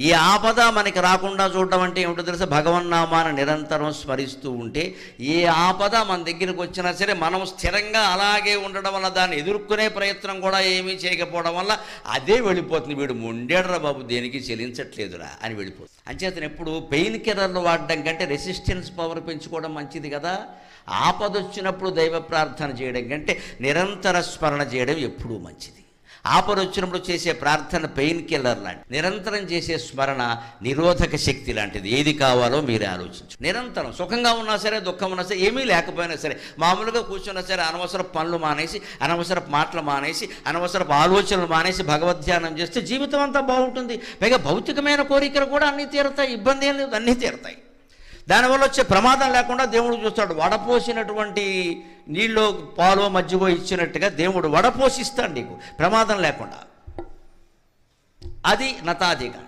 ఈ ఆపద మనకి రాకుండా చూడడం అంటే ఏమిటో తెలుసా? భగవన్నామాన్ని నిరంతరం స్మరిస్తూ ఉంటే ఏ ఆపద మన దగ్గరికి వచ్చినా సరే మనం స్థిరంగా అలాగే ఉండడం వల్ల దాన్ని ఎదుర్కొనే ప్రయత్నం కూడా ఏమీ చేయకపోవడం వల్ల అదే వెళ్ళిపోతుంది. వీడు మొండేడ్రా బాబు, దేనికి చెలించట్లేదురా అని వెళ్ళిపోతుంది. అంచేతను ఎప్పుడు పెయిన్ కిల్లర్లు వాడడం కంటే రెసిస్టెన్స్ పవర్ పెంచుకోవడం మంచిది కదా. ఆపద వచ్చినప్పుడు దైవ ప్రార్థన చేయడం కంటే నిరంతర స్మరణ చేయడం ఎప్పుడూ మంచిది. ఆపద వచ్చినప్పుడు చేసే ప్రార్థన పెయిన్ కిల్లర్ లాంటి, నిరంతరం చేసే స్మరణ నిరోధక శక్తి లాంటిది. ఏది కావాలో మీరే ఆలోచించు. నిరంతరం సుఖంగా ఉన్నా సరే, దుఃఖం ఉన్నా సరే, ఏమీ లేకపోయినా సరే, మామూలుగా కూర్చున్నా సరే, అనవసర పనులు మానేసి, అనవసరపు మాటలు మానేసి, అనవసరపు ఆలోచనలు మానేసి భగవద్ధ్యానం చేస్తే జీవితం అంతా బాగుంటుంది. పైగా భౌతికమైన కోరికలు కూడా అన్నీ తీరుతాయి, ఇబ్బంది ఏం లేదు, అన్నీ తీరుతాయి. దానివల్ల వచ్చే ప్రమాదం లేకుండా దేవుడు చూస్తాడు. వడపోసినటువంటి నీళ్ళు పాలో మజ్జిగో ఇచ్చినట్టుగా దేవుడు వడపోసిస్తాడు నీకు ప్రమాదం లేకుండా. అది నతాదిగా.